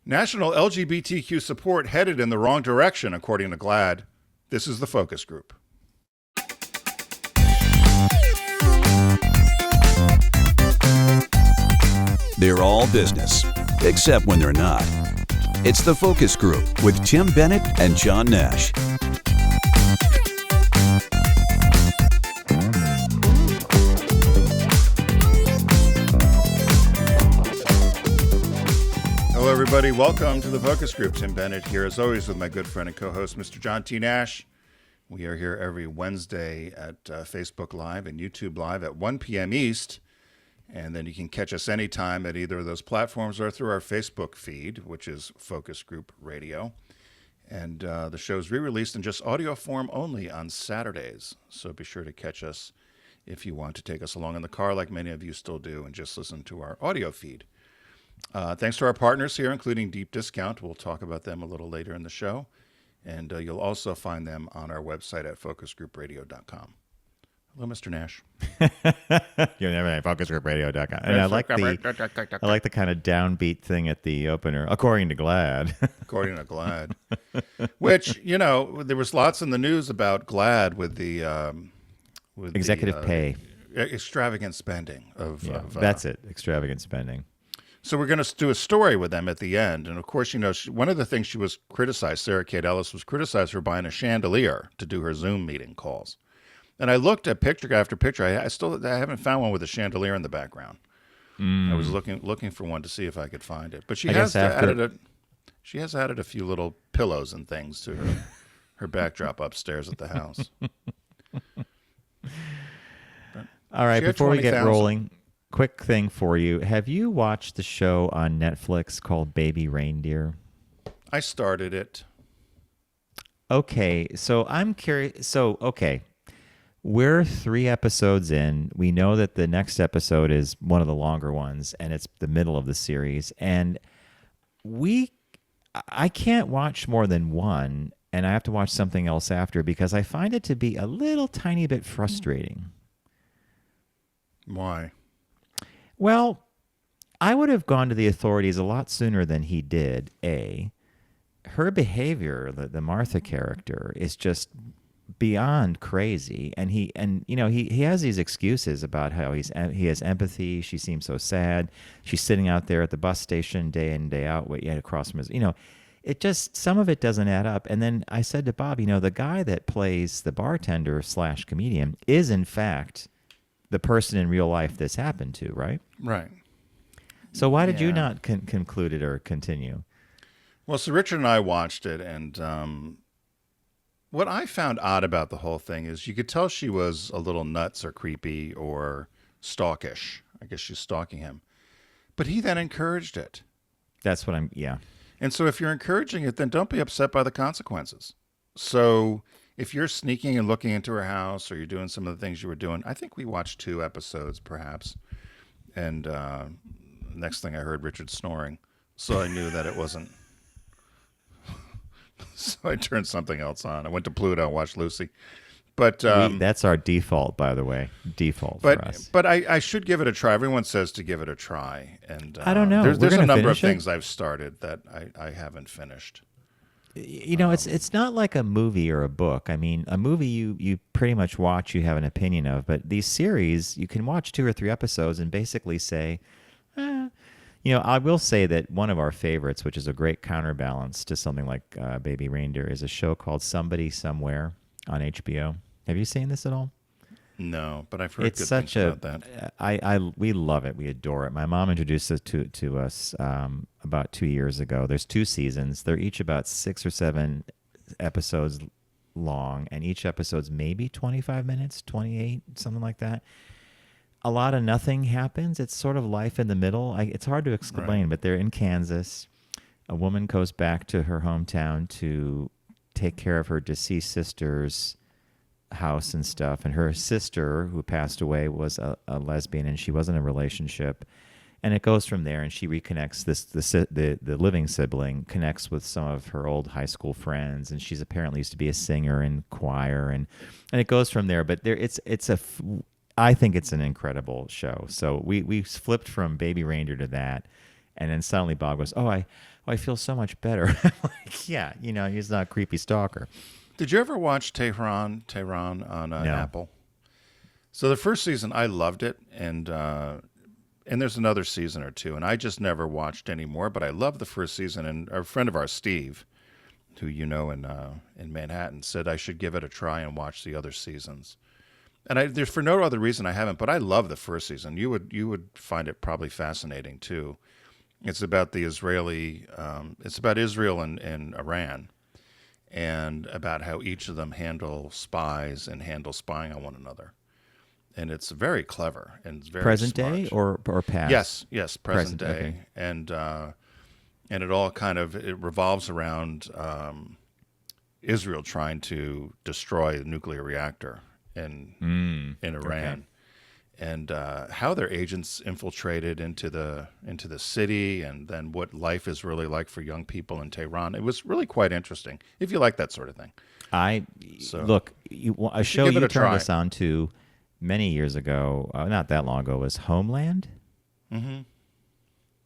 National LGBTQ support headed in the wrong direction, according to GLAAD. This is the focus group. They're all business, except when they're not. It's the focus group with Tim Bennett and John Nash. Hello, everybody. Welcome to the focus group. Tim Bennett here, as always, with my good friend and co-host, Mr. John T. Nash. We are here every Wednesday at Facebook Live and YouTube Live at 1 p.m. East. And then you can catch us anytime at either of those platforms or through our Facebook feed, which is Focus Group Radio. And the show's re-released in just audio form only on Saturdays. So be sure to catch us if you want to take us along in the car, like many of you still do, and just listen to our audio feed. Thanks to our partners here, including Deep Discount. We'll talk about them a little later in the show. And you'll also find them on our website at focusgroupradio.com. Hello, Mr. Nash. You're never at focusgroupradio.com. And I like the kind of downbeat thing at the opener, according to GLAAD. According to GLAAD. Which, you know, there was lots in the news about GLAAD with the executive pay. Extravagant spending that's it, extravagant spending. So we're going to do a story with them at the end. And, of course, you know, one of the things she was criticized, Sarah Kate Ellis, was criticized for buying a chandelier to do her Zoom meeting calls. And I looked at picture after picture. I haven't found one with a chandelier in the background. I was looking for one to see if I could find it. But she has added a few little pillows and things to her backdrop upstairs at the house. All right, before we get rolling, quick thing for you. Have you watched the show on Netflix called Baby Reindeer? I started it. Okay, so I'm curious. We're 3 episodes in. We know that the next episode is one of the longer ones, and it's the middle of the series. And I can't watch more than one, and I have to watch something else after because I find it to be a little tiny bit frustrating. Why? Well, I would have gone to the authorities a lot sooner than he did. Her behavior, the Martha character, is just beyond crazy, and he has these excuses about how he has empathy. She seems so sad. She's sitting out there at the bus station day in day out, waiting across from his. It just, some of it doesn't add up. And then I said to Bob, the guy that plays the bartender / comedian is in fact the person in real life this happened to, right? Right. So why did you not conclude it or continue? Well, so Richard and I watched it, and what I found odd about the whole thing is you could tell she was a little nuts or creepy or stalkish. I guess she's stalking him. But he then encouraged it. That's what And so if you're encouraging it, then don't be upset by the consequences. So if you're sneaking and looking into her house or you're doing some of the things you were doing, I think we watched 2 episodes perhaps. And next thing I heard Richard snoring. So I knew that it wasn't. So I turned something else on. I went to Pluto and watched Lucy. But that's our default, by the way. For us. But I should give it a try. Everyone says to give it a try. And I don't know. There's a number of things I've started that I haven't finished. It's not like a movie or a book. I mean, a movie you pretty much watch, you have an opinion of. But these series, you can watch 2 or 3 episodes and basically say, I will say that one of our favorites, which is a great counterbalance to something like Baby Reindeer, is a show called Somebody Somewhere on HBO. Have you seen this at all? No, but I've heard good things about that. We love it. We adore it. My mom introduced it to us about 2 years ago. There's 2 seasons. They're each about 6 or 7 episodes long, and each episode's maybe 25 minutes, 28, something like that. A lot of nothing happens. It's sort of life in the middle. It's hard to explain, but they're in Kansas. A woman goes back to her hometown to take care of her deceased sister's house and stuff. And her sister, who passed away, was a lesbian, and she was in a relationship. And it goes from there, and she reconnects. The living sibling connects with some of her old high school friends, and she's apparently used to be a singer in choir, and it goes from there. But I think it's an incredible show. So we flipped from Baby Reindeer to that, and then suddenly Bob goes, "Oh, I feel so much better. I'm like, yeah, he's not a creepy stalker. Did you ever watch Tyron on No. Apple? So the first season, I loved it, and there's another season or two, and I just never watched anymore. But I loved the first season, and a friend of ours, Steve, who you know in Manhattan, said I should give it a try and watch the other seasons. And there's for no other reason I haven't, but I love the first season. You would find it probably fascinating too. It's about the Israeli. It's about Israel and Iran, and about how each of them handle spies and handle spying on one another. And it's very clever and it's very present smart. day or past? Yes, present day, okay. and it all kind of it revolves around Israel trying to destroy the nuclear reactor in Iran, and how their agents infiltrated into the city, and then what life is really like for young people in Tehran. It was really quite interesting if you like that sort of thing. Look, a show give it you a try. turned us on to many years ago, not that long ago, was Homeland. Mm-hmm.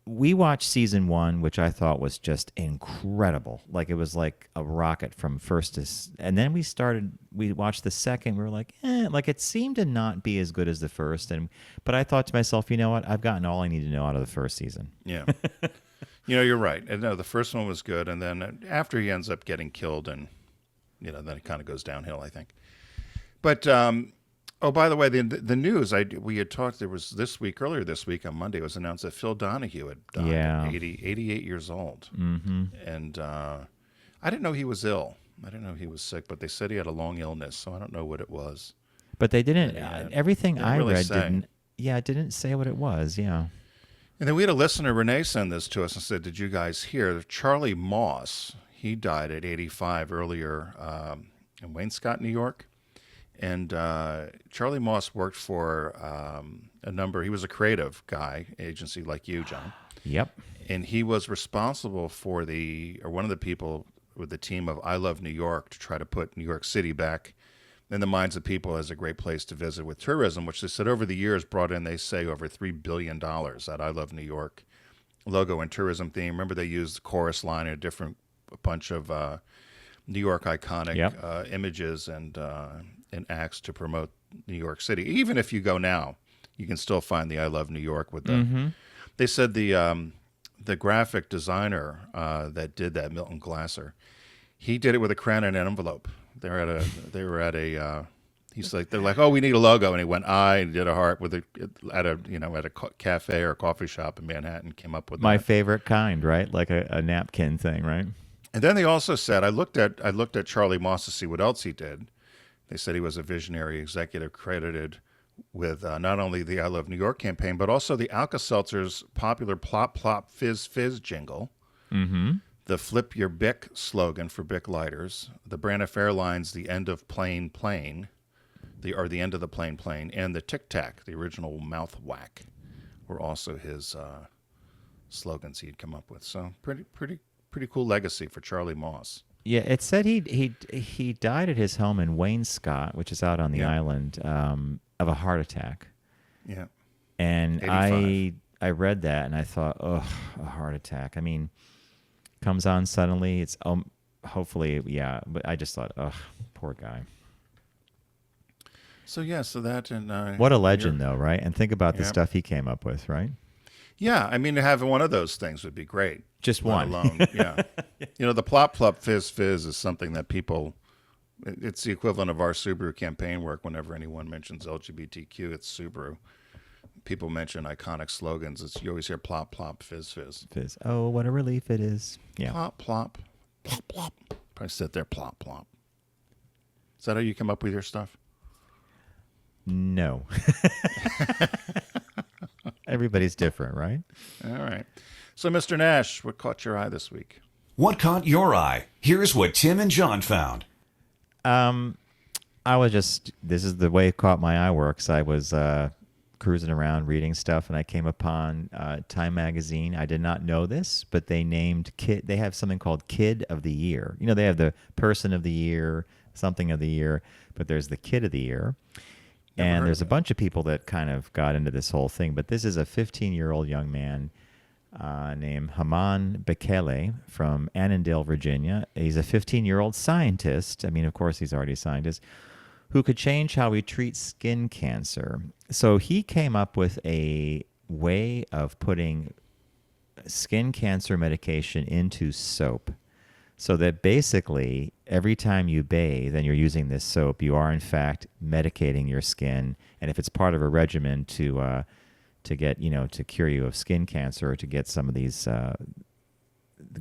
We watched season 1, which I thought was just incredible. Like, it was like a rocket from first to... And then we watched the second. We were like, like it seemed to not be as good as the first. But I thought to myself, you know what? I've gotten all I need to know out of the first season. Yeah. You're right. And no, the first one was good. And then after he ends up getting killed, and, then it kind of goes downhill, I think. But... oh, by the way, the news we had talked. There was earlier this week on Monday. It was announced that Phil Donahue had died at 88 years old, and I didn't know he was ill. I didn't know he was sick, but they said he had a long illness, so I don't know what it was. But they didn't. Everything I really read say. didn't. Yeah, it didn't say what it was. Yeah. And then we had a listener, Renee, send this to us and said, "Did you guys hear Charlie Moss? He died at 85 earlier in Waynescott, New York." And Charlie Moss worked for a number. He was a creative guy, agency like you, John. Yep. And he was responsible for one of the people with the team of I Love New York to try to put New York City back in the minds of people as a great place to visit with tourism, which they said over the years brought in, they say, over $3 billion. That I Love New York logo and tourism theme. Remember, they used the chorus line in a bunch of New York iconic images and acts to promote New York City. Even if you go now, you can still find the I Love New York with the. They said the graphic designer that did that, Milton Glasser, he did it with a crayon and an envelope. They were at a. They're like, oh, we need a logo, and he went and did a heart with at a cafe or a coffee shop in Manhattan. Came up with my that. favorite kind, right? Like a napkin thing, right? And then they also said, I looked at Charlie Moss to see what else he did. They said he was a visionary executive credited with not only the I Love New York campaign, but also the Alka-Seltzer's popular Plop Plop Fizz Fizz jingle, the Flip Your Bic slogan for Bic lighters, the Braniff Airlines The End of Plane Plane, the End of the Plane Plane, and the Tic Tac, the original mouth whack, were also his slogans he'd come up with. So pretty cool legacy for Charlie Moss. Yeah, it said he died at his home in Waynescott, which is out on the island, of a heart attack. Yeah. And 85. I read that and I thought, a heart attack. I mean, comes on suddenly. It's hopefully, yeah. But I just thought, poor guy. So that and what a legend, though, right? And think about the stuff he came up with, right? Yeah, I mean, to have one of those things would be great. Just one alone, yeah. The Plop Plop Fizz Fizz is something that people. It's the equivalent of our Subaru campaign work. Whenever anyone mentions LGBTQ, it's Subaru. People mention iconic slogans. You always hear Plop Plop Fizz Fizz. Fizz. Oh, what a relief it is. Yeah. Plop Plop, Plop Plop. Probably sit there, Plop Plop. Is that how you come up with your stuff? No. Everybody's different, right? All right. So, Mr. Nash, what caught your eye this week? What caught your eye? Here's what Tim and John found. This is the way it caught my eye works. I was cruising around reading stuff, and I came upon Time Magazine. I did not know this, but they named they have something called Kid of the Year. They have the Person of the Year, something of the year, but there's the Kid of the Year. And there's a bunch of people that kind of got into this whole thing, but this is a 15-year-old young man named Haman Bekele from Annandale, Virginia. He's a 15-year-old scientist. I mean, of course, he's already a scientist who could change how we treat skin cancer. So he came up with a way of putting skin cancer medication into soap, so that basically every time you bathe and you're using this soap, you are in fact medicating your skin. And if it's part of a regimen to get, to cure you of skin cancer or to get some of these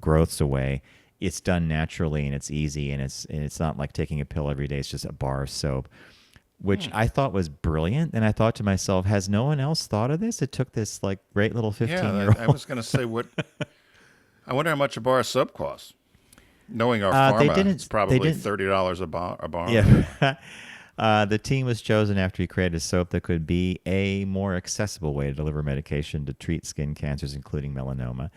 growths away, it's done naturally and it's easy, and it's not like taking a pill every day. It's just a bar of soap, which I thought was brilliant. And I thought to myself, has no one else thought of this? It took this like great little 15-year-old. I was going to say, I wonder how much a bar of soap costs. Knowing our pharma, it's probably $30 a bar. Yeah. The team was chosen after he created a soap that could be a more accessible way to deliver medication to treat skin cancers, including melanoma.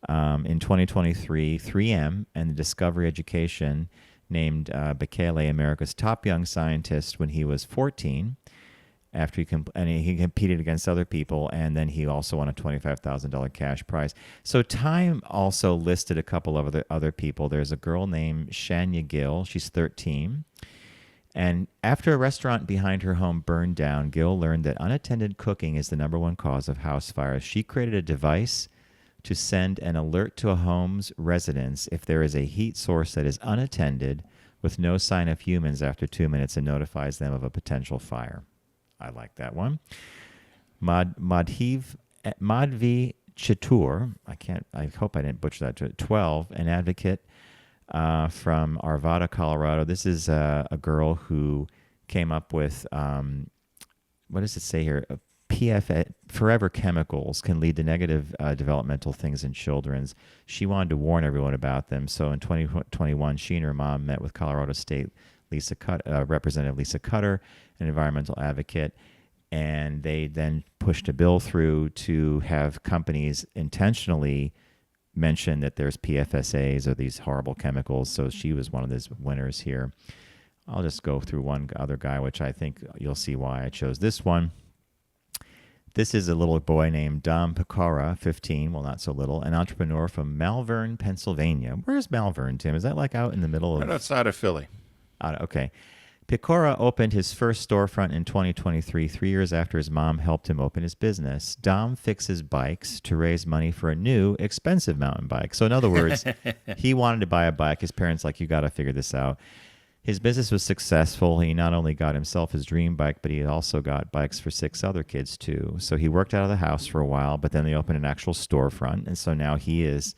In 2023, 3M and the Discovery Education named Bekele America's top young scientist when he was 14. After he competed against other people, and then he also won a $25,000 cash prize. So Time also listed a couple of other people. There's a girl named Shania Gill. She's 13. And after a restaurant behind her home burned down, Gill learned that unattended cooking is the number one cause of house fires. She created a device to send an alert to a home's residents if there is a heat source that is unattended with no sign of humans after 2 minutes, and notifies them of a potential fire. I like that one. Madhvi Chatur, I hope I didn't butcher that, 12, an advocate from Arvada, Colorado. This is a girl who came up with, what does it say here? Forever chemicals can lead to negative developmental things in children's. She wanted to warn everyone about them. So in 2021, she and her mom met with Colorado State Representative Lisa Cutter, an environmental advocate, and they then pushed a bill through to have companies intentionally mention that there's PFSAs or these horrible chemicals. So she was one of those winners here. I'll just go through one other guy, which I think you'll see why I chose this one. This is a little boy named Dom Pecora, 15, well, not so little, an entrepreneur from Malvern, Pennsylvania. Where's Malvern, Tim? Is that like out in the middle of... Right outside of Philly. Okay. Pecora opened his first storefront in 2023, 3 years after his mom helped him open his business. Dom fixes bikes to raise money for a new, expensive mountain bike. So in other words, he wanted to buy a bike. His parents like, you got to figure this out. His business was successful. He not only got himself his dream bike, but he also got bikes for 6 other kids too. So he worked out of the house for a while, but then they opened an actual storefront. And so now he is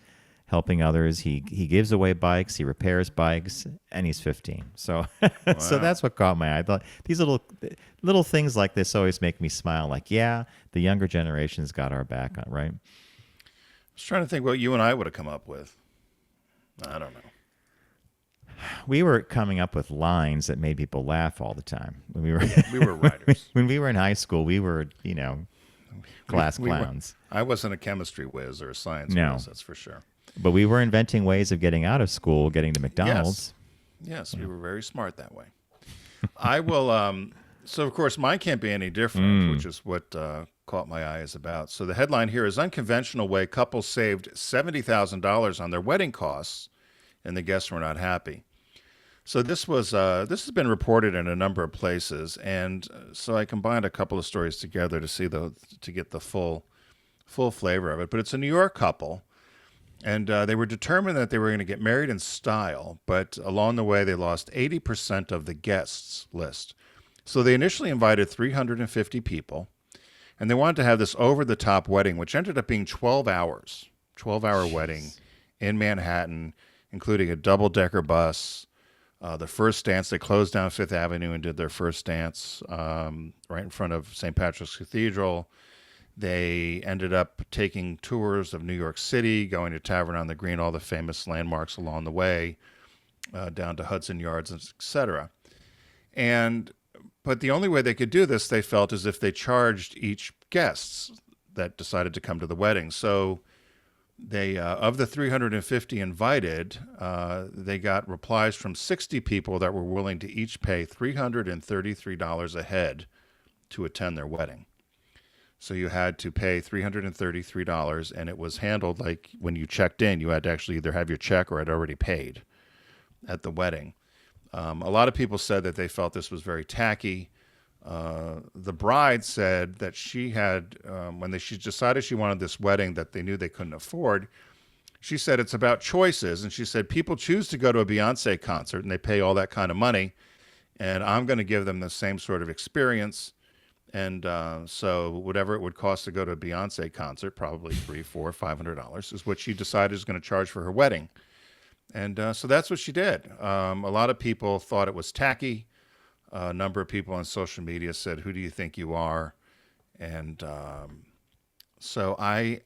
helping others. He gives away bikes, he repairs bikes, and he's 15. So wow. So that's what caught my eye. I thought these little things like this always make me smile. Like, yeah, the younger generation's got our back on, right? I was trying to think what you and I would have come up with. I don't know. We were coming up with lines that made people laugh all the time. When we were writers. When we were in high school, we were, class clowns. I wasn't a chemistry whiz or a science whiz, that's for sure. But we were inventing ways of getting out of school, getting to McDonald's. Yes, we were very smart that way. I will, so of course mine can't be any different, which is what caught my eye is about. So the headline here is Unconventional Way, couples saved $70,000 on their wedding costs and the guests were not happy. So this has been reported in a number of places, and so I combined a couple of stories together to get the full flavor of it. But it's a New York couple, and they were determined that they were going to get married in style, but along the way they lost 80% of the guests list. So they initially invited 350 people, and they wanted to have this over-the-top wedding, which ended up being 12 hours, 12-hour wedding in Manhattan, including a double-decker bus. The first dance, they closed down Fifth Avenue and did their first dance right in front of St. Patrick's Cathedral. They ended up taking tours of New York City, going to Tavern on the Green, all the famous landmarks along the way, down to Hudson Yards, etc. But the only way they could do this, they felt, is if they charged each guest that decided to come to the wedding. So they, of the 350 invited, they got replies from 60 people that were willing to each pay $333 a head to attend their wedding. So you had to pay $333, and it was handled like when you checked in, you had to actually either have your check or had already paid at the wedding. A lot of people said that they felt this was very tacky. The bride said that she had, she decided she wanted this wedding that they knew they couldn't afford, she said it's about choices. And she said people choose to go to a Beyonce concert and they pay all that kind of money. And I'm going to give them the same sort of experience. And so whatever it would cost to go to a Beyonce concert, probably $300, $400, $500, is what she decided is going to charge for her wedding. And so that's what she did. A lot of people thought it was tacky. A number of people on social media said, "Who do you think you are?" And so I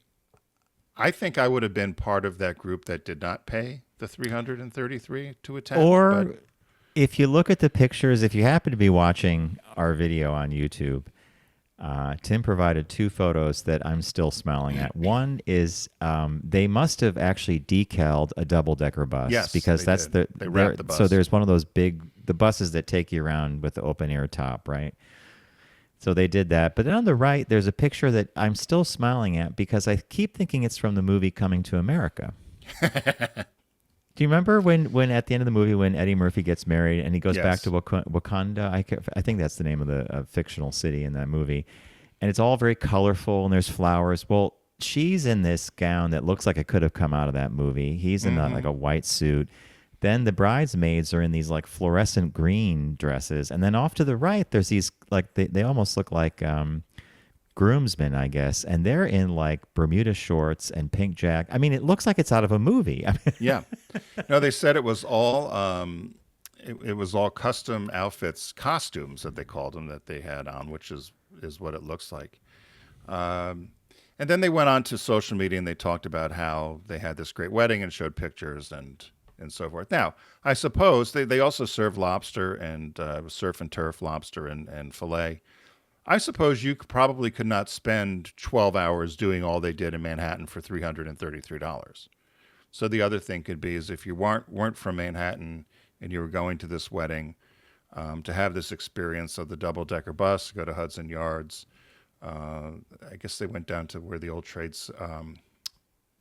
think I would have been part of that group that did not pay the $333 to attend. Or if you look at the pictures, if you happen to be watching our video on YouTube, Tim provided two photos that I'm still smiling at. One is they must have actually decaled a double-decker bus. Yes, because they did. They wrapped the bus. So there's one of those the buses that take you around with the open-air top, right? So they did that. But then on the right, there's a picture that I'm still smiling at because I keep thinking it's from the movie Coming to America. Do you remember when at the end of the movie when Eddie Murphy gets married and he goes back to Wakanda? I think that's the name of the fictional city in that movie. And it's all very colorful and there's flowers. Well, she's in this gown that looks like it could have come out of that movie. He's in like a white suit. Then the bridesmaids are in these like fluorescent green dresses. And then off to the right, there's these like they almost look like groomsmen, I guess, and they're in like Bermuda shorts and pink jacket. I mean, it looks like it's out of a movie. Yeah. No, they said it was all it was all custom outfits, costumes that they called them that they had on, which is what it looks like. And then they went on to social media and they talked about how they had this great wedding and showed pictures and so forth. Now, I suppose they also serve lobster and surf and turf lobster and filet. I suppose you probably could not spend 12 hours doing all they did in Manhattan for $333. So the other thing could be is if you weren't from Manhattan and you were going to this wedding to have this experience of the double-decker bus, go to Hudson Yards. I guess they went down to where the old trades,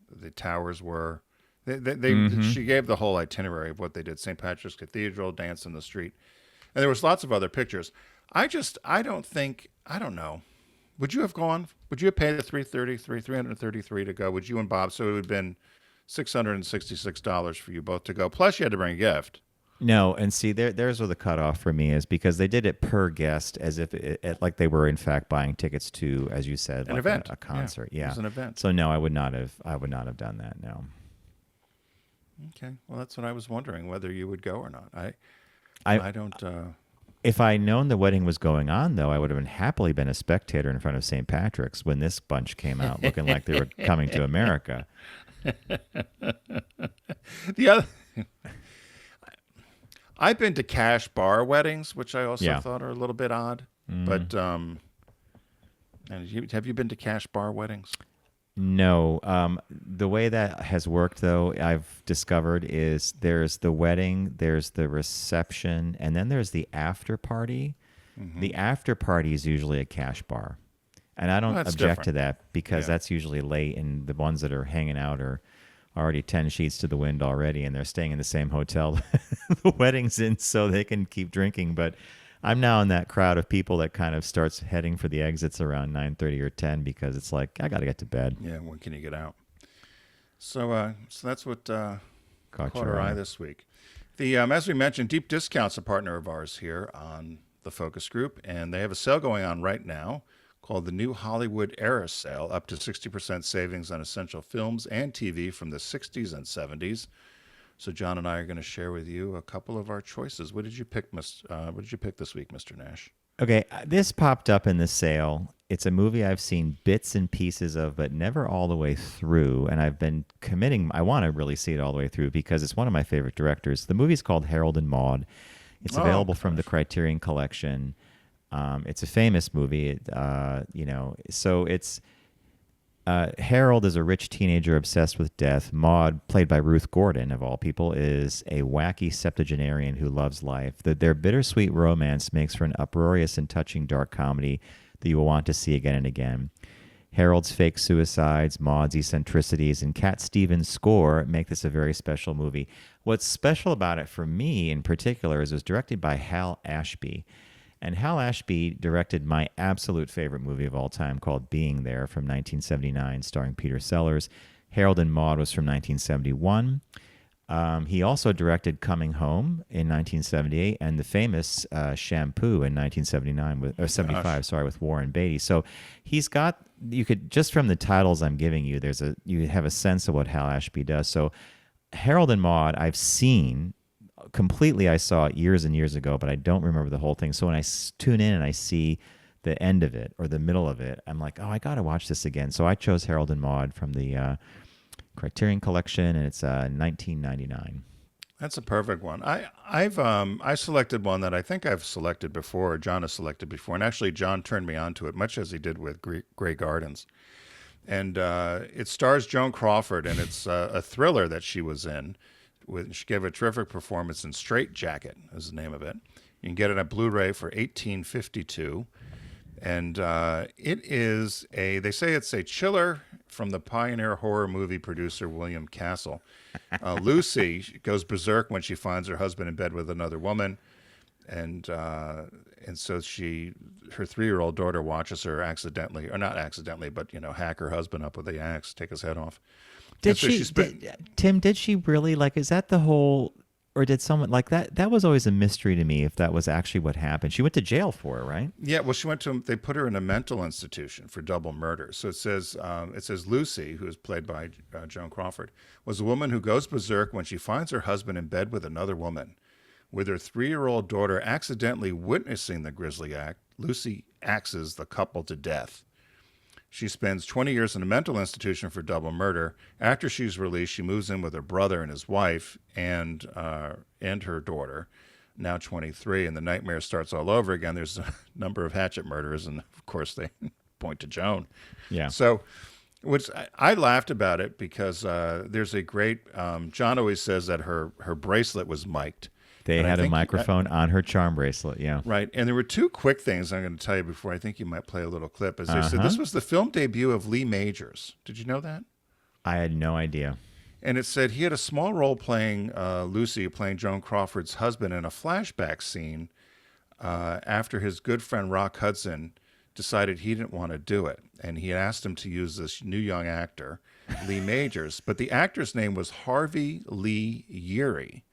the towers were. She gave the whole itinerary of what they did. St. Patrick's Cathedral, dance in the street. And there was lots of other pictures. I don't know. Would you have gone? Would you have paid the $333 to go? Would you and Bob? So it would have been $666 for you both to go. Plus you had to bring a gift. No, and see, there's where the cutoff for me is because they did it per guest as if like they were in fact buying tickets to, as you said, an like event, a concert. Yeah, it was an event. So no, I would not have done that. No. Okay, well, that's what I was wondering whether you would go or not. I don't. If I'd known the wedding was going on, though, I would have happily been a spectator in front of St. Patrick's when this bunch came out, looking like they were coming to America. I've been to cash bar weddings, which I also thought are a little bit odd. But and have you been to cash bar weddings? No. The way that has worked, though, I've discovered is there's the wedding, there's the reception, and then there's the after party. Mm-hmm. The after party is usually a cash bar. And I don't object to that because that's usually late, and the ones that are hanging out are already 10 sheets to the wind already, and they're staying in the same hotel the wedding's in so they can keep drinking. But I'm now in that crowd of people that kind of starts heading for the exits around 9:30 or 10 because it's like, I got to get to bed. Yeah, when can you get out? So that's what caught our eye this week. As we mentioned, Deep Discount's a partner of ours here on the Focus Group, and they have a sale going on right now called the New Hollywood Era Sale, up to 60% savings on essential films and TV from the 60s and 70s. So John and I are going to share with you a couple of our choices. What did you pick, this week, Mr. Nash? Okay, this popped up in the sale. It's a movie I've seen bits and pieces of, but never all the way through. And I've been committing. I want to really see it all the way through because it's one of my favorite directors. The movie's called Harold and Maude. It's available from the Criterion Collection. It's a famous movie, so it's Harold is a rich teenager obsessed with death. Maude, played by Ruth Gordon, of all people, is a wacky septuagenarian who loves life. Their bittersweet romance makes for an uproarious and touching dark comedy that you will want to see again and again. Harold's fake suicides, Maud's eccentricities, and Cat Stevens' score make this a very special movie. What's special about it for me in particular is it was directed by Hal Ashby. And Hal Ashby directed my absolute favorite movie of all time called Being There from 1979, starring Peter Sellers. Harold and Maude was from 1971. He also directed Coming Home in 1978 and the famous Shampoo in 1979 or 75, sorry, with Warren Beatty. So he's got, you could, just from the titles I'm giving you, you have a sense of what Hal Ashby does. So Harold and Maude, I've seen completely. I saw it years and years ago, but I don't remember the whole thing. So when I tune in and I see the end of it or the middle of it, I'm like, oh, I got to watch this again. So I chose Harold and Maude from the Criterion Collection, and it's 1999. That's a perfect one. I selected one that I think I've selected before, or John has selected before, and actually John turned me on to it, much as he did with Grey Gardens. And it stars Joan Crawford, and it's a thriller that she was in. She gave a terrific performance in Straight Jacket is the name of it. You can get it on Blu-ray for $18.52. And it is they say it's a chiller from the pioneer horror movie producer William Castle. Lucy goes berserk when she finds her husband in bed with another woman. And so her 3-year-old daughter watches her accidentally, or not accidentally, but, hack her husband up with the axe, take his head off. Did Tim, did she really, is that the whole, or did someone, that was always a mystery to me if that was actually what happened. She went to jail for it, right? Yeah, well, they put her in a mental institution for double murder. So it says Lucy, who is played by Joan Crawford, was a woman who goes berserk when she finds her husband in bed with another woman. With her 3-year-old daughter accidentally witnessing the grisly act, Lucy axes the couple to death. She spends 20 years in a mental institution for double murder. After she's released, she moves in with her brother and his wife and her daughter, now 23, and the nightmare starts all over again. There's a number of hatchet murders, and of course they point to Joan. Yeah. So I laughed about it because there's a great, John always says that her bracelet was mic'd. They had a microphone on her charm bracelet, yeah. Right. And there were two quick things I'm going to tell you before. I think you might play a little clip. As they said, this was the film debut of Lee Majors. Did you know that? I had no idea. And it said he had a small role playing Lucy, playing Joan Crawford's husband in a flashback scene after his good friend Rock Hudson decided he didn't want to do it. And he asked him to use this new young actor, Lee Majors. But the actor's name was Harvey Lee Urey.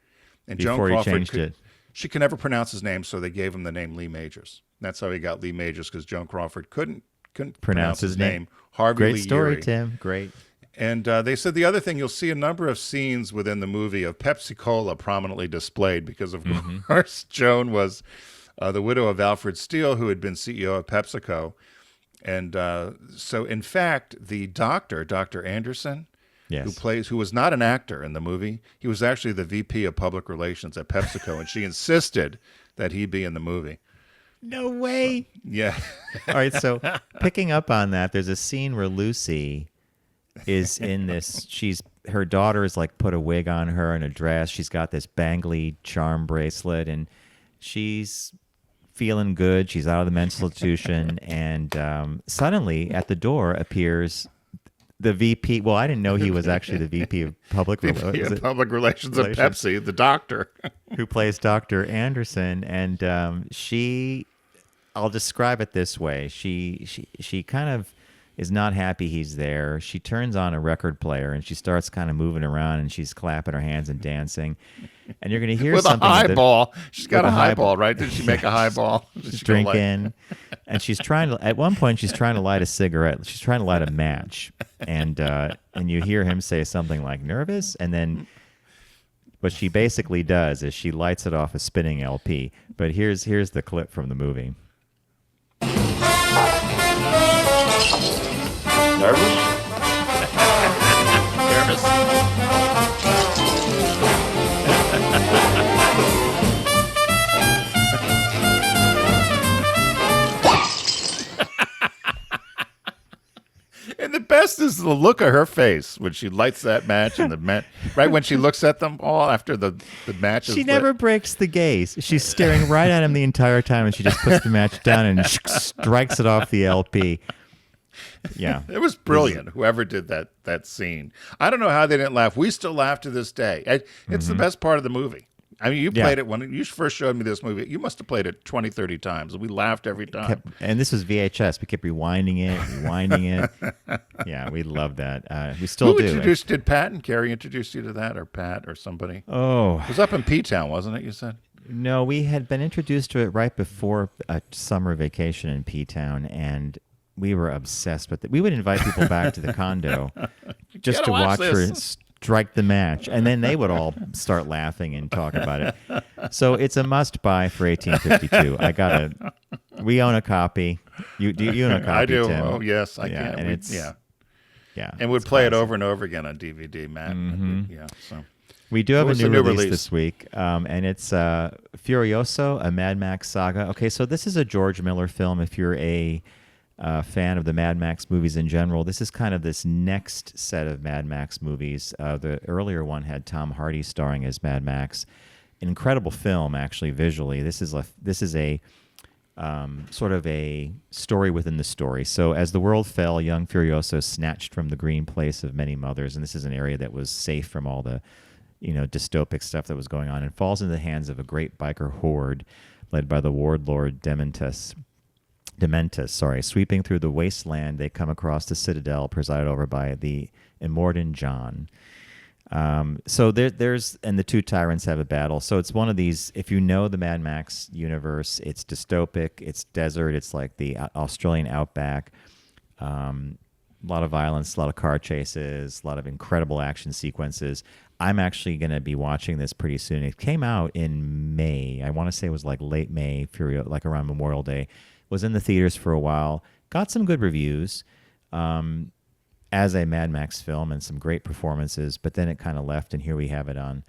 And Before Joan Crawford she could never pronounce his name, so they gave him the name Lee Majors. That's how he got Lee Majors, because Joan Crawford couldn't pronounce his name. Harvey Great Lee story, Urey. Tim. Great. And they said the other thing, you'll see a number of scenes within the movie of Pepsi Cola prominently displayed, because of course Joan was the widow of Alfred Steele, who had been CEO of PepsiCo. And so in fact, the doctor, Dr. Anderson, yes, who was not an actor in the movie. He was actually the VP of Public Relations at PepsiCo, and she insisted that he be in the movie. No way. Yeah. All right, so picking up on that, there's a scene where Lucy is in this, her daughter is put a wig on her and a dress. She's got this bangly charm bracelet, and she's feeling good. She's out of the mental institution, and suddenly at the door appears the VP. Well, I didn't know he was actually the VP of Public Relations of Pepsi, the doctor. who plays Dr. Anderson. And I'll describe it this way. She kind of is not happy he's there. She turns on a record player and she starts kind of moving around, and she's clapping her hands and dancing. And you're going to hear with something. With a highball. She's got a highball, right? Did she make a highball? She's drinking. And she's at one point, she's trying to light a cigarette. She's trying to light a match. And you hear him say something like nervous. And then what she basically does is she lights it off a spinning LP. But here's the clip from the movie. Nervous? Nervous? And the best is the look of her face when she lights that match and right when she looks at them all after the match is She never lit. breaks the gaze. She's staring right at him the entire time, and she just puts the match down and strikes it off the LP. Yeah. It was brilliant, whoever did that scene. I don't know how they didn't laugh. We still laugh to this day. It's the best part of the movie. I mean, you played it when you first showed me this movie. You must have played it 20, 30 times. We laughed every time. And this was VHS. We kept rewinding it. Yeah, we loved that. We still do. Did Pat and Carrie introduce you to that, or Pat or somebody? Oh. It was up in P-Town, wasn't it, you said? No, we had been introduced to it right before a summer vacation in P-Town, and we were obsessed with it. We would invite people back to the condo just to watch her strike the match, and then they would all start laughing and talk about it. So it's a must-buy for 1852. We own a copy. You own a copy, I do. Tim? Oh, yes, I yeah, can. And and we'd play it over and over again on DVD, Matt. Yeah, so. We do have a new release this week, and it's Furioso, a Mad Max saga. Okay, so this is a George Miller film. If you're a fan of the Mad Max movies in general, this is kind of this next set of Mad Max movies. The earlier one had Tom Hardy starring as Mad Max. An incredible film, actually, visually. This is a sort of a story within the story. So as the world fell, young Furioso snatched from the green place of many mothers, and this is an area that was safe from all the dystopic stuff that was going on, and falls into the hands of a great biker horde led by the warlord Dementus. Sweeping through the wasteland, they come across the Citadel, presided over by the Immortan John. So there's and the two tyrants have a battle. So it's one of these. If you know the Mad Max universe, it's dystopic, it's desert, it's like the Australian outback. A lot of violence, a lot of car chases, a lot of incredible action sequences. I'm actually going to be watching this pretty soon. It came out in May. I want to say it was like late May, like around Memorial Day. Was in the theaters for a while. Got some good reviews as a Mad Max film and some great performances, but then it kind of left, and here we have it on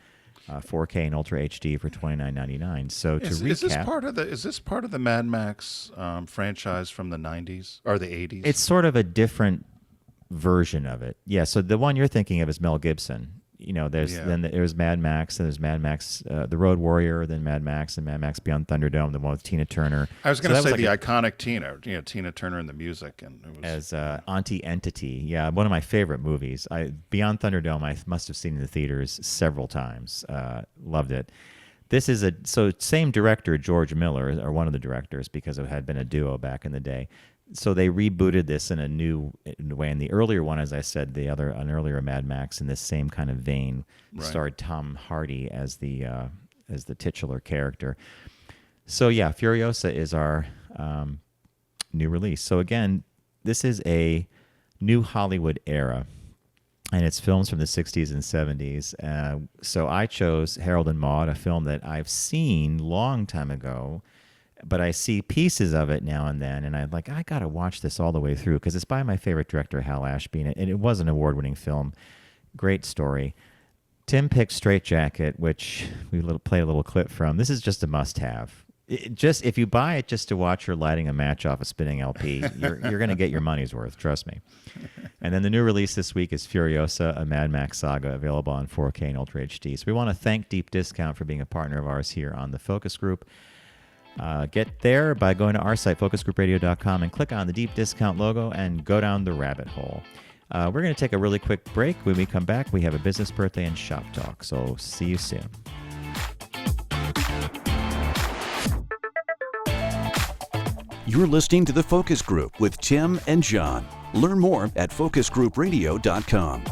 4K and Ultra HD for $29.99. So to recap, is this part of the Mad Max franchise from the 90s or the 80s? It's sort of a different version of it. Yeah. So the one you're thinking of is Mel Gibson. There's Mad Max, and there's Mad Max, The Road Warrior, then Mad Max, and Mad Max Beyond Thunderdome, the one with Tina Turner. I was going to say the iconic Tina Turner in the music, and it was... as Auntie-Entity. Yeah, one of my favorite movies. Beyond Thunderdome, I must have seen in the theaters several times. Loved it. This is same director, George Miller, or one of the directors, because it had been a duo back in the day. So they rebooted this in a new way. And the earlier one, as I said, an earlier Mad Max in this same kind of vein, starred Tom Hardy as the titular character. So yeah, Furiosa is our new release. So again, this is a new Hollywood era, and it's films from the 60s and 70s. So I chose Harold and Maude, a film that I've seen long time ago, but I see pieces of it now and then, and I got to watch this all the way through because it's by my favorite director, Hal Ashby, and it was an award-winning film. Great story. Tim picked Straight Jacket, which we played a little clip from. This is just a must-have. If you buy it just to watch her lighting a match off a spinning LP, you're going to get your money's worth, trust me. And then the new release this week is Furiosa, a Mad Max saga, available on 4K and Ultra HD. So we want to thank Deep Discount for being a partner of ours here on the Focus Group. Get there by going to our site, focusgroupradio.com, and click on the Deep Discount logo and go down the rabbit hole. We're going to take a really quick break. When we come back, we have a business birthday and shop talk. So see you soon. You're listening to The Focus Group with Tim and John. Learn more at focusgroupradio.com.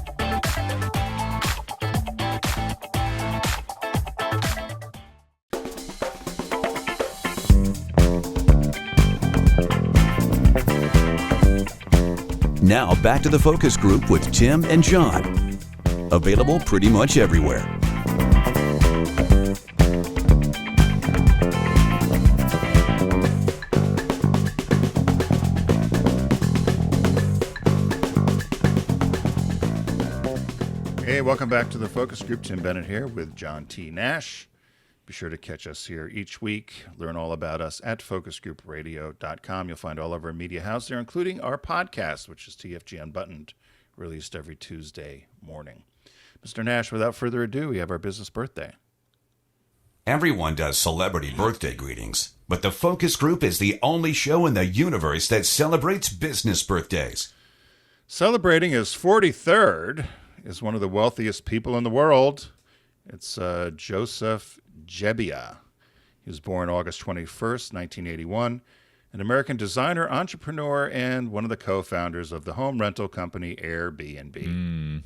Now back to The Focus Group with Tim and John. Available pretty much everywhere. Hey, welcome back to The Focus Group. Tim Bennett here with John T. Nash. Be sure to catch us here each week. Learn all about us at focusgroupradio.com. You'll find all of our media house there, including our podcast, which is TFG Unbuttoned, released every Tuesday morning. Mr. Nash, without further ado, we have our business birthday. Everyone does celebrity birthday greetings, but the Focus Group is the only show in the universe that celebrates business birthdays. Celebrating his 43rd is one of the wealthiest people in the world. It's Joseph Gebbia. He was born August 21st, 1981, an American designer, entrepreneur, and one of the co-founders of the home rental company Airbnb.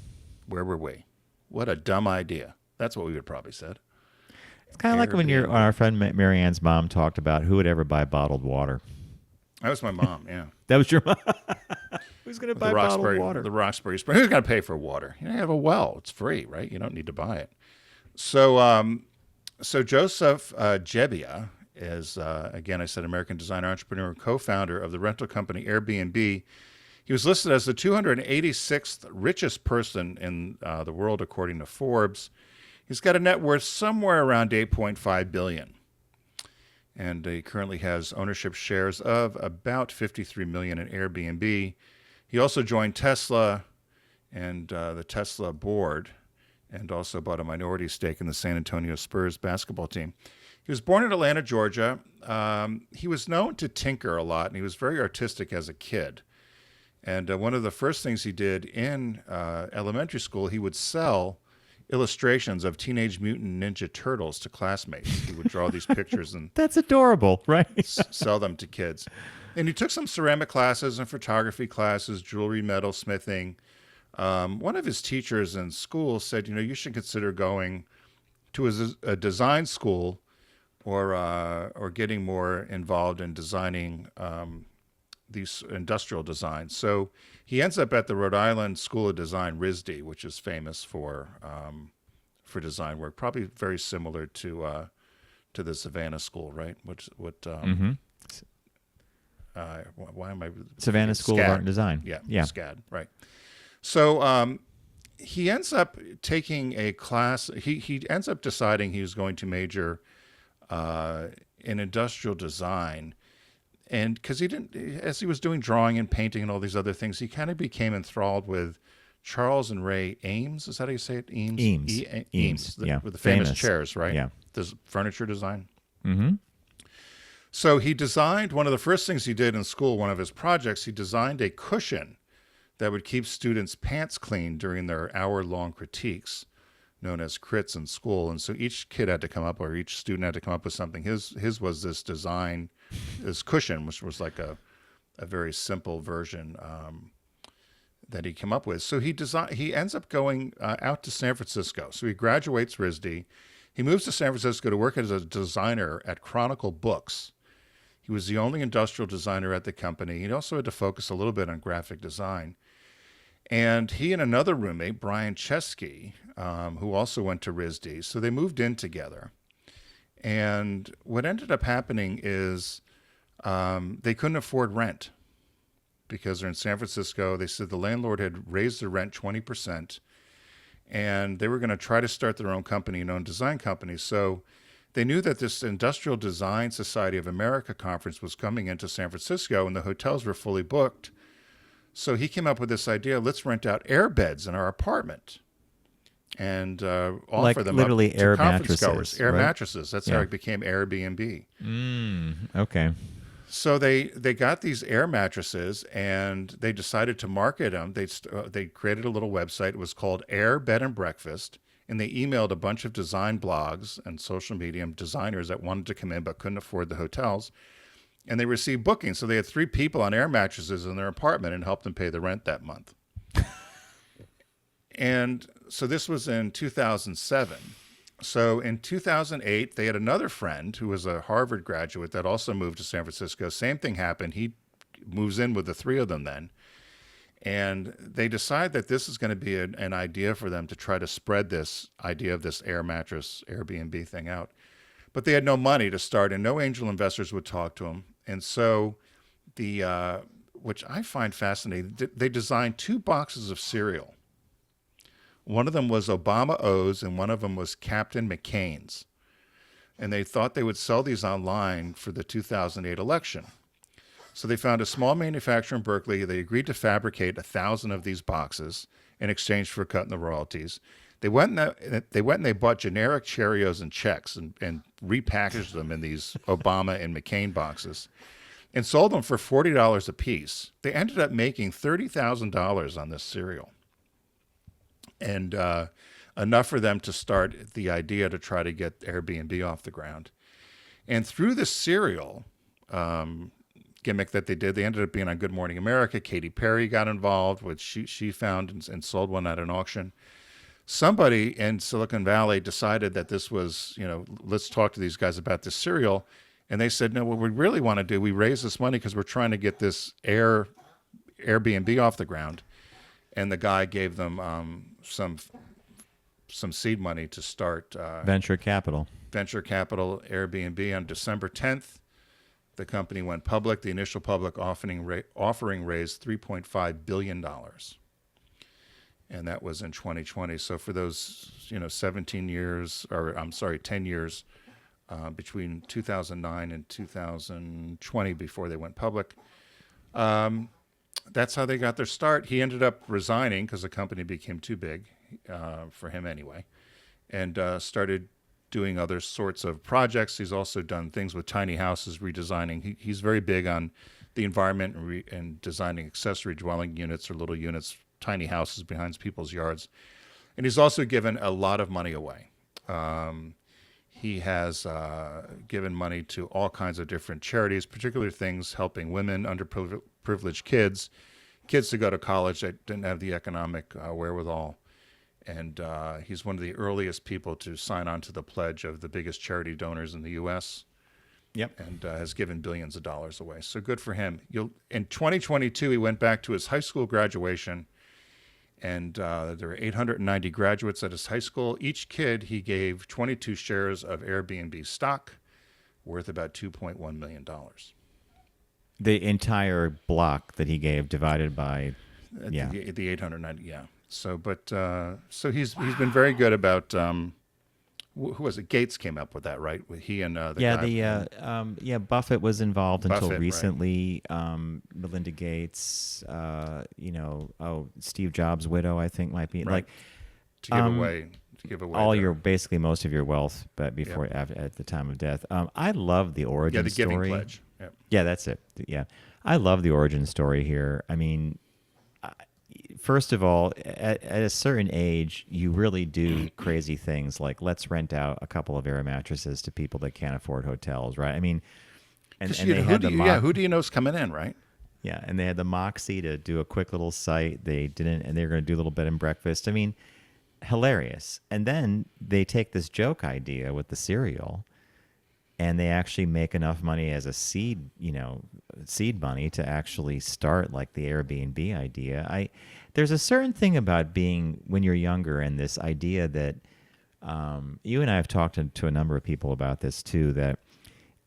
Where were we? What a dumb idea. That's what we would probably said. It's kind of like when our friend Marianne's mom talked about who would ever buy bottled water. That was my mom, yeah. That was your mom? Who's going to buy bottled water? The Roxbury Spring. Who's going to pay for water? You have a well. It's free, right? You don't need to buy it. So Joseph Gebbia is, again, I said American designer, entrepreneur, co-founder of the rental company Airbnb. He was listed as the 286th richest person in the world, according to Forbes. He's got a net worth somewhere around $8.5 billion. And he currently has ownership shares of about 53 million in Airbnb. He also joined Tesla and the Tesla board, and also bought a minority stake in the San Antonio Spurs basketball team. He was born in Atlanta, Georgia. He was known to tinker a lot, and he was very artistic as a kid. And one of the first things he did in elementary school, he would sell illustrations of Teenage Mutant Ninja Turtles to classmates. He would draw these pictures and that's adorable, right? sell them to kids. And he took some ceramic classes and photography classes, jewelry, metal smithing. One of his teachers in school said, you should consider going to a design school or getting more involved in designing these industrial designs. So he ends up at the Rhode Island School of Design, RISD, which is famous for design work, probably very similar to the Savannah School, right? Why am I? Savannah School of Art and Design. Yeah, yeah, SCAD, right. So he ends up taking a class. He ends up deciding he was going to major in industrial design. And because he didn't, as he was doing drawing and painting and all these other things, he kind of became enthralled with Charles and Ray Eames. Is that how you say it? Eames. Eames. Yeah. With the famous chairs, right? Yeah. This furniture design. Mm-hmm. So he designed, one of the first things he did in school, one of his projects, he designed a cushion that would keep students' pants clean during their hour-long critiques, known as crits in school. And so each kid had to come up, or each student had to come up with something. His was this design, this cushion, which was like a very simple version that he came up with. So he ends up going out to San Francisco. So he graduates RISD. He moves to San Francisco to work as a designer at Chronicle Books. He was the only industrial designer at the company. He also had to focus a little bit on graphic design. And he and another roommate, Brian Chesky, who also went to RISD, so they moved in together. And what ended up happening is they couldn't afford rent because they're in San Francisco. They said the landlord had raised the rent 20%, and they were going to try to start their own company, own design company. So they knew that this Industrial Design Society of America conference was coming into San Francisco, and the hotels were fully booked. So he came up with this idea: let's rent out air beds in our apartment and offer them literally up to air conference mattresses, goers. Air right? mattresses. That's how it became Airbnb. Okay. So they got these air mattresses, and they decided to market them. They created a little website. It was called Air Bed and Breakfast, and they emailed a bunch of design blogs and social media designers that wanted to come in but couldn't afford the hotels. And they received bookings. So they had 3 people on air mattresses in their apartment and helped them pay the rent that month. And so this was in 2007. So in 2008, they had another friend who was a Harvard graduate that also moved to San Francisco. Same thing happened. He moves in with the 3 of them then. And they decide that this is going to be an idea for them to try to spread this idea of this air mattress Airbnb thing out. But they had no money to start, and no angel investors would talk to them. And so which I find fascinating, they designed 2 boxes of cereal. One of them was Obama O's, and one of them was Captain McCain's. And they thought they would sell these online for the 2008 election. So they found a small manufacturer in Berkeley. They agreed to fabricate 1,000 of these boxes in exchange for cutting the royalties. They went and they bought generic Cheerios and Chex and repackaged them in these Obama and McCain boxes and sold them for $40 a piece. They ended up making $30,000 on this cereal, and enough for them to start the idea to try to get Airbnb off the ground. And through the cereal gimmick that they did, they ended up being on Good Morning America. Katy Perry got involved, which she found and sold one at an auction. Somebody in Silicon Valley decided that this was, let's talk to these guys about this cereal. And they said, no, what we really want to do, we raise this money because we're trying to get this Airbnb off the ground. And the guy gave them some seed money to start venture capital Airbnb. On December 10th, the company went public. The initial public offering raised $3.5 billion. And that was in 2020. So for those, 10 years between 2009 and 2020 before they went public, that's how they got their start. He ended up resigning because the company became too big for him anyway, and started doing other sorts of projects. He's also done things with tiny houses, redesigning. He's very big on the environment and designing accessory dwelling units or little units, tiny houses behind people's yards. And he's also given a lot of money away. He has given money to all kinds of different charities, particular things helping women, underprivileged kids to go to college that didn't have the economic wherewithal. And he's one of the earliest people to sign on to the pledge of the biggest charity donors in the U.S. Yep. And has given billions of dollars away. So good for him. In 2022, he went back to his high school graduation, and there were 890 graduates at his high school. Each kid, he gave 22 shares of Airbnb stock worth about $2.1 million. The entire block that he gave divided by, The 890, yeah. So he's been very good about, who was it? Gates came up with that, right? He and the guy. Buffett was involved until Buffett, recently. Right. Melinda Gates, Steve Jobs' widow, I think might be right. to give away all basically most of your wealth, but before at the time of death. I love the origin story. Giving pledge. Yep. Yeah, that's it. Yeah, I love the origin story here. I mean, first of all, at a certain age, you really do crazy things like let's rent out a couple of air mattresses to people that can't afford hotels, right? I mean, and they had who do you know's coming in, right? Yeah, and they had the Moxie to do a quick little site. They didn't, and they're going to do a little bed and breakfast. I mean, hilarious. And then they take this joke idea with the cereal, and they actually make enough money as a seed money to actually start like the Airbnb idea. There's a certain thing about being when you're younger and this idea that you and I have talked to a number of people about this too, that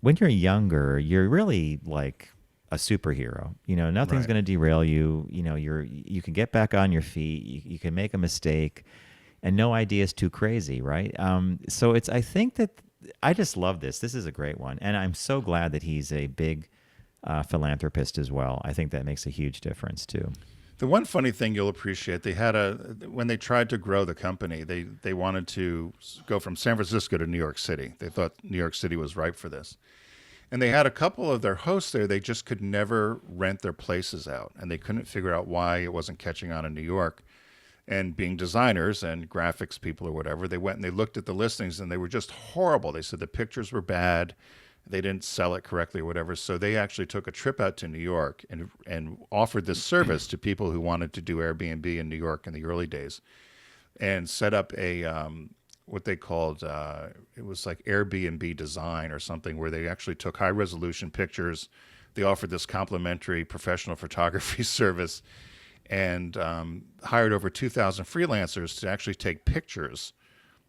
when you're younger, you're really like a superhero. Nothing's Right. going to derail you. You can get back on your feet. You can make a mistake, and no idea is too crazy, right? So I think that I just love this. This is a great one, and I'm so glad that he's a big philanthropist as well. I think that makes a huge difference too. The one funny thing you'll appreciate, when they tried to grow the company, they wanted to go from San Francisco to New York City. They thought New York City was ripe for this. And they had a couple of their hosts there. They just could never rent their places out, and they couldn't figure out why it wasn't catching on in New York. And being designers and graphics people or whatever, they went and they looked at the listings, and they were just horrible. They said the pictures were bad. They didn't sell it correctly or whatever. So they actually took a trip out to New York and offered this service to people who wanted to do Airbnb in New York in the early days, and set up a what they called it was like Airbnb design or something, where they actually took high resolution pictures. They offered this complimentary professional photography service, and hired over 2,000 freelancers to actually take pictures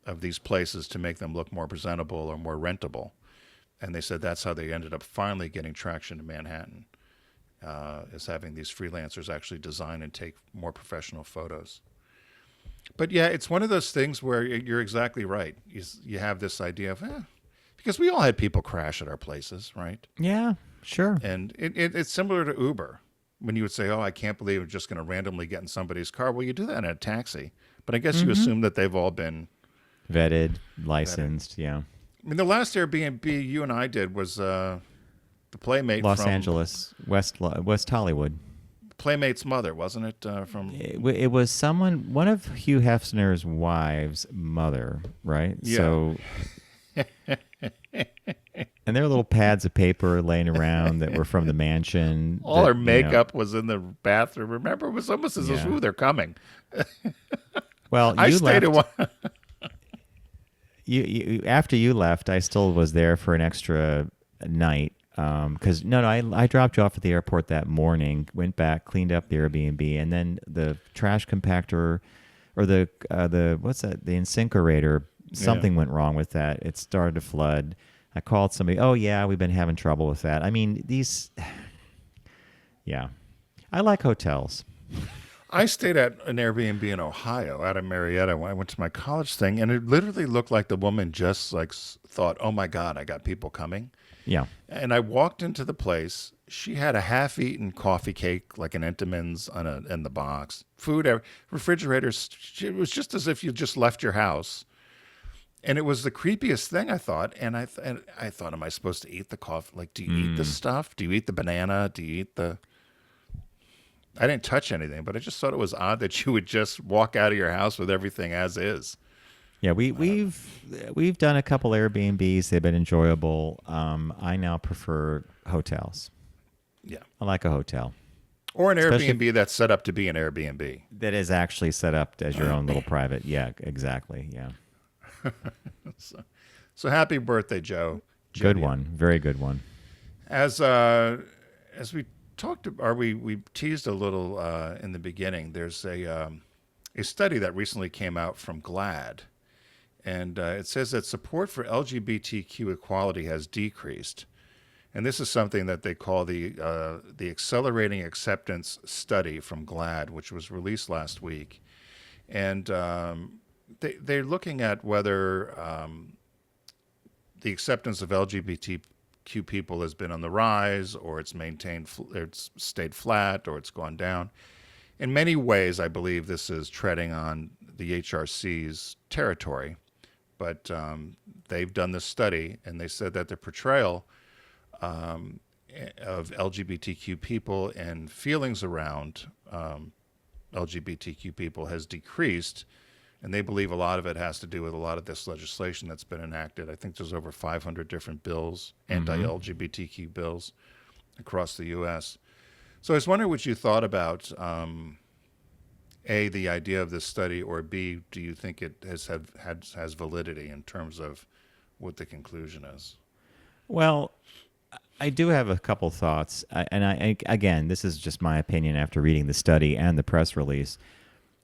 of these places to make them look more presentable or more rentable. And they said that's how they ended up finally getting traction in Manhattan, is having these freelancers actually design and take more professional photos. But yeah, it's one of those things where you're exactly right. You have this idea of, because we all had people crash at our places, right? Yeah. Sure. And it's similar to Uber. When you would say, oh, I can't believe I'm just going to randomly get in somebody's car. Well, you do that in a taxi. But I guess you assume that they've all been vetted, licensed, yeah. I mean, the last Airbnb you and I did was the Playmate Los from Angeles, West Hollywood. Playmate's mother, wasn't it? From It was one of Hugh Hefner's wives' mother, right? Yeah. So, and there were little pads of paper laying around that were from the mansion. all her makeup was in the bathroom. Remember, it was almost as if, Yeah. ooh, they're coming. Well, I you stayed left. at one. You after you left, I still was there for an extra night. Because I dropped you off at the airport that morning, went back, cleaned up the Airbnb, and then the trash compactor, or the what's that? The incinerator. Something went wrong with that. It started to flood. I called somebody. Oh yeah, we've been having trouble with that. I mean these. Yeah, I like hotels. I stayed at an Airbnb in Ohio, out of Marietta, when I went to my college thing, and it literally looked like the woman just like thought, "Oh my God, I got people coming." Yeah. And I walked into the place. She had a half-eaten coffee cake, like an Entenmann's in the box. Food, refrigerators. It was just as if you just left your house. And it was the creepiest thing, I thought. And I thought, am I supposed to eat the coffee? Like, do you eat the stuff? Do you eat the banana? Do you eat the... I didn't touch anything, but I just thought it was odd that you would just walk out of your house with everything as is. Yeah, we've done a couple Airbnbs. They've been enjoyable. I now prefer hotels. Yeah. I like a hotel. Or an Especially Airbnb that's set up to be an Airbnb. that is actually set up as your own little private. Yeah, exactly. Yeah. So happy birthday, Joe. Good Gebbia. one. Very good one. As we talked, or we teased a little in the beginning, there's a study that recently came out from GLAAD. And it says that support for LGBTQ equality has decreased. And this is something that they call the Accelerating Acceptance Study from GLAAD, which was released last week. And they're looking at whether the acceptance of LGBTQ people has been on the rise, or it's stayed flat, or it's gone down. In many ways, I believe this is treading on the HRC's territory. But they've done this study, and they said that the portrayal of LGBTQ people and feelings around LGBTQ people has decreased, and they believe a lot of it has to do with a lot of this legislation that's been enacted. I think there's over 500 different bills, anti-LGBTQ bills, across the U.S. So I was wondering what you thought about A, the idea of this study, or B, do you think it has validity in terms of what the conclusion is? Well, I do have a couple thoughts, again, this is just my opinion after reading the study and the press release.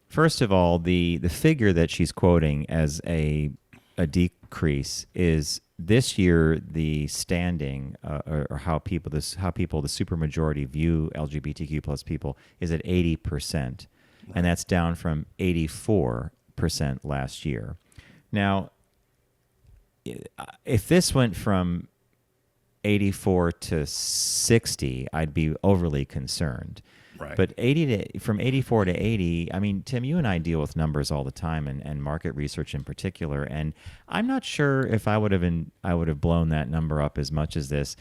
First of all, the figure that she's quoting as a decrease is this year the standing or how people the supermajority view LGBTQ plus people is at 80%. And that's down from 84% last year. Now, if this went from 84 to 60, I'd be overly concerned. Right. But from 84 to 80, I mean, Tim, you and I deal with numbers all the time, and market research in particular. And I'm not sure if I would have blown that number up as much as this.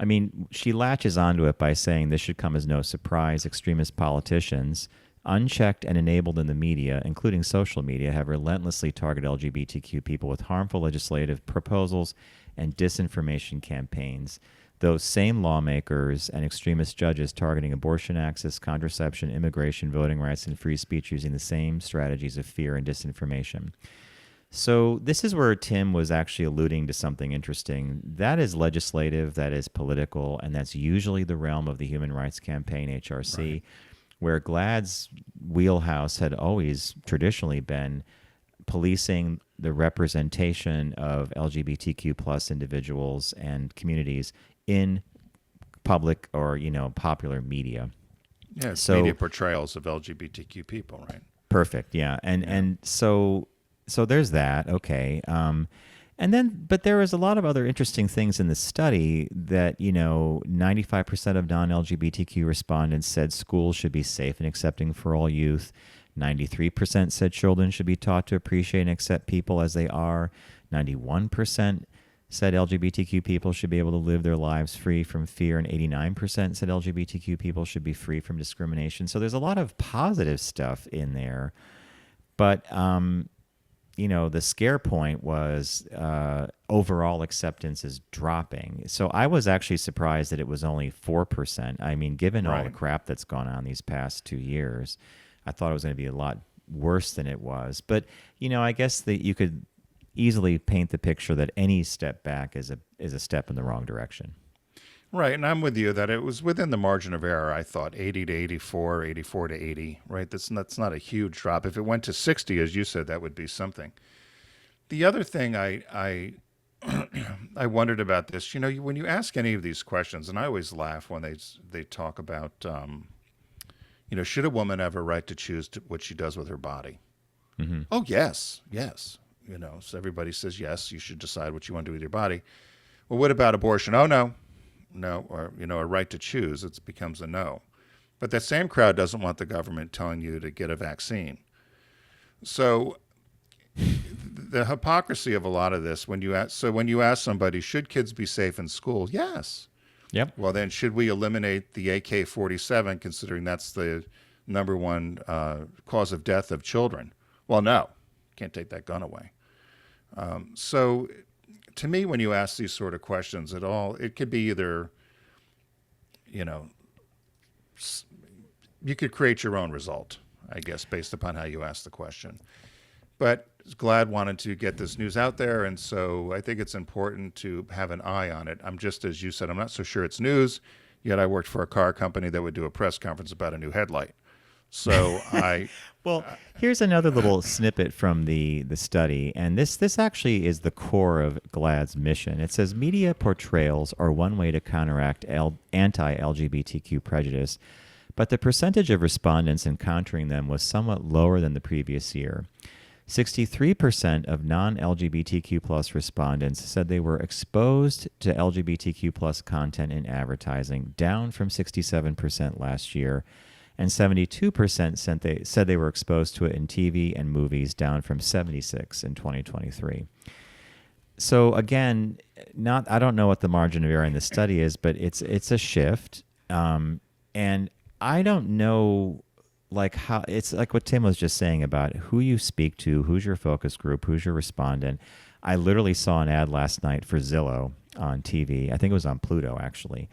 I mean, she latches onto it by saying this should come as no surprise. Extremist politicians, unchecked and enabled in the media, including social media, have relentlessly targeted LGBTQ people with harmful legislative proposals and disinformation campaigns. Those same lawmakers and extremist judges targeting abortion access, contraception, immigration, voting rights, and free speech using the same strategies of fear and disinformation. So this is where Tim was actually alluding to something interesting. That is legislative, that is political, and that's usually the realm of the Human Rights Campaign, HRC, right, where GLAAD's wheelhouse had always traditionally been policing the representation of LGBTQ plus individuals and communities in public or, popular media. Yeah, it's media portrayals of LGBTQ people, right? Perfect, yeah. And so there's that, okay. And then, but there was a lot of other interesting things in the study that, 95% of non-LGBTQ respondents said schools should be safe and accepting for all youth. 93% said children should be taught to appreciate and accept people as they are. 91% said LGBTQ people should be able to live their lives free from fear, and 89% said LGBTQ people should be free from discrimination. So there's a lot of positive stuff in there. But, the scare point was overall acceptance is dropping. So I was actually surprised that it was only 4%. I mean, given all the crap that's gone on these past 2 years, I thought it was going to be a lot worse than it was. But, I guess that you could easily paint the picture that any step back is a step in the wrong direction. Right, and I'm with you that it was within the margin of error. I thought 80 to 84, 84 to 80, right? That's not a huge drop. If it went to 60, as you said, that would be something. The other thing I I wondered about this, when you ask any of these questions, and I always laugh when they talk about, should a woman have a right to choose what she does with her body? Mm-hmm. Oh, yes. So everybody says, yes, you should decide what you want to do with your body. Well, what about abortion? Oh, no, or, a right to choose. It becomes a no. But that same crowd doesn't want the government telling you to get a vaccine. So the hypocrisy of a lot of this, when you ask somebody, should kids be safe in school? Yes. Yep. Well, then should we eliminate the AK-47, considering that's the number one cause of death of children? Well, no. Can't take that gun away. So to me, when you ask these sort of questions at all, it could be either, you could create your own result, I guess, based upon how you ask the question. But GLAAD wanted to get this news out there, and so I think it's important to have an eye on it. I'm just, as you said, I'm not so sure it's news, yet I worked for a car company that would do a press conference about a new headlight. So Well, here's another little snippet from the study, and this actually is the core of GLAAD's mission. It says media portrayals are one way to counteract anti-LGBTQ prejudice, but the percentage of respondents encountering them was somewhat lower than the previous year. 63% of non-LGBTQ plus respondents said they were exposed to LGBTQ plus content in advertising, down from 67% last year. And 72% said they were exposed to it in TV and movies, down from 76% in 2023. So again, I don't know what the margin of error in the study is, but it's a shift. And I don't know, how it's like what Tim was just saying about who you speak to, who's your focus group, who's your respondent. I literally saw an ad last night for Zillow on TV. I think it was on Pluto, actually.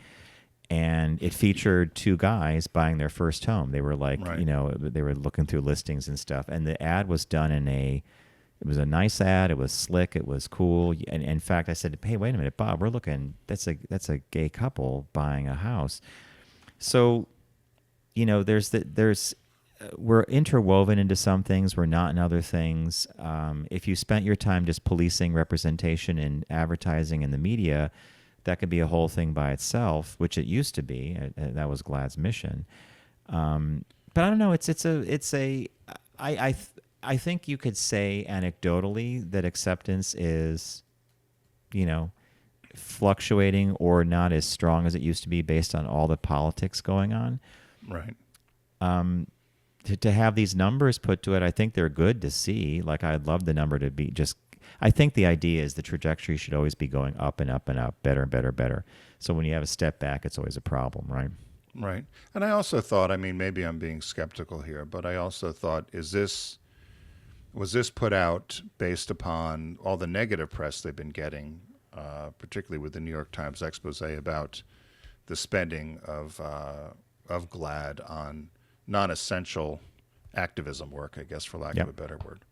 And it featured two guys buying their first home. They were they were looking through listings and stuff. And the ad was done it was a nice ad. It was slick. It was cool. And in fact, I said, hey, wait a minute, Bob, we're looking, that's a gay couple buying a house. So, we're interwoven into some things. We're not in other things. If you spent your time just policing representation in advertising and the media, that could be a whole thing by itself, which it used to be. That was GLAAD's mission. But I don't know. I think you could say anecdotally that acceptance is, fluctuating or not as strong as it used to be based on all the politics going on. Right. To have these numbers put to it, I think they're good to see. I'd love the number to be just. I think the idea is the trajectory should always be going up and up and up, better and better and better. So when you have a step back, it's always a problem, right? Right. And I also thought, maybe I'm being skeptical here, but I also thought, was this put out based upon all the negative press they've been getting, particularly with the New York Times expose about the spending of GLAAD on non-essential activism work, I guess, for lack of a better word,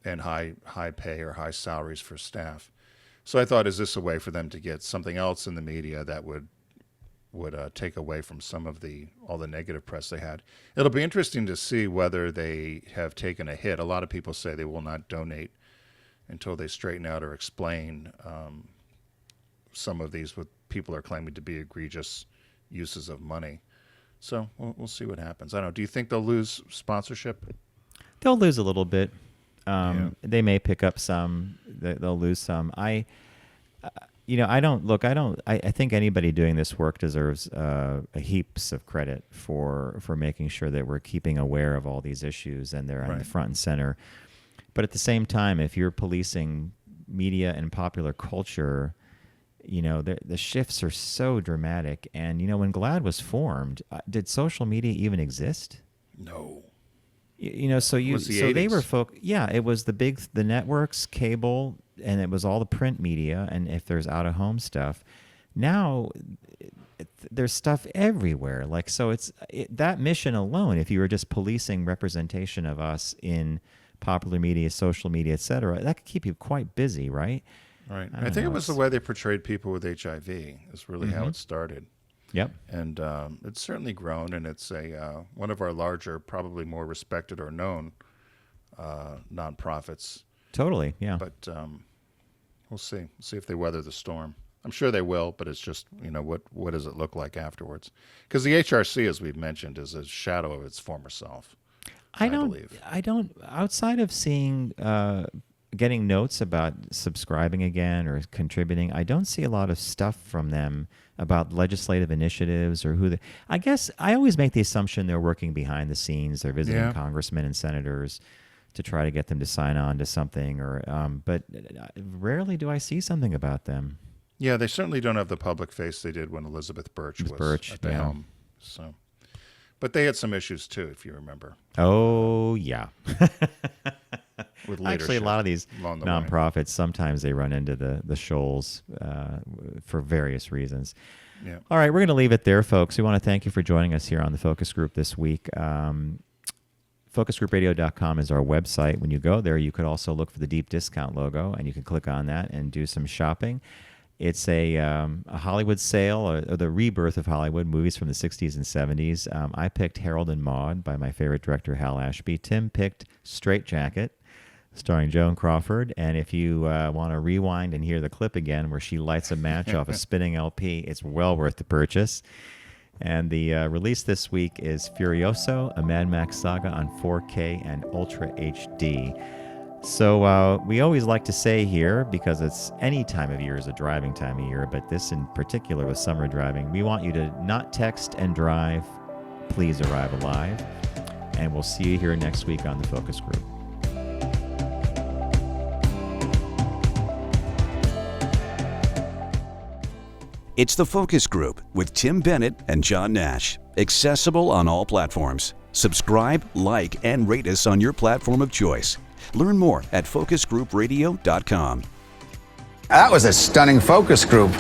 and high pay or high salaries for staff. So I thought, is this a way for them to get something else in the media that would take away from some of all the negative press they had? It'll be interesting to see whether they have taken a hit. A lot of people say they will not donate until they straighten out or explain some of these what people are claiming to be egregious uses of money. So we'll see what happens. I don't know. Do you think they'll lose sponsorship? They'll lose a little bit. They may pick up some, they'll lose some. I think anybody doing this work deserves heaps of credit for making sure that we're keeping aware of all these issues and they're in the front and center. But at the same time, if you're policing media and popular culture, the shifts are so dramatic. And, when GLAAD was formed, did social media even exist? No. They were it was the networks, cable, and it was all the print media, and if there's out-of-home stuff. Now there's stuff everywhere. That mission alone, if you were just policing representation of us in popular media, social media, etc., that could keep you quite busy, right? Right. I think it was the way they portrayed people with HIV is really how it started. Yep. And it's certainly grown, and it's one of our larger, probably more respected or known nonprofits. Totally, yeah. But we'll see. We'll see if they weather the storm. I'm sure they will, but it's just, what does it look like afterwards? Because the HRC, as we've mentioned, is a shadow of its former self. I believe. Outside of seeing, getting notes about subscribing again or contributing, I don't see a lot of stuff from them about legislative initiatives or I guess I always make the assumption they're working behind the scenes. They're visiting congressmen and senators to try to get them to sign on to something, but rarely do I see something about them. Yeah, they certainly don't have the public face they did when Elizabeth Birch was at the helm. So, but they had some issues too, if you remember. Oh yeah. With actually, a lot of these nonprofits sometimes they run into the shoals for various reasons. Yeah. All right, we're going to leave it there, folks. We want to thank you for joining us here on the Focus Group this week. FocusGroupRadio.com is our website. When you go there, you could also look for the deep discount logo, and you can click on that and do some shopping. It's a Hollywood sale, or the rebirth of Hollywood, movies from the 60s and 70s. I picked Harold and Maude by my favorite director, Hal Ashby. Tim picked Straight Jacket, starring Joan Crawford. And if you want to rewind and hear the clip again where she lights a match off a spinning LP, it's well worth the purchase. And the release this week is Furioso, a Mad Max saga on 4K and Ultra HD. So we always like to say here, because it's any time of year is a driving time of year, but this in particular with summer driving, we want you to not text and drive. Please arrive alive. And we'll see you here next week on the Focus Group. It's the Focus Group with Tim Bennett and John Nash. Accessible on all platforms. Subscribe, like, and rate us on your platform of choice. Learn more at focusgroupradio.com. That was a stunning focus group.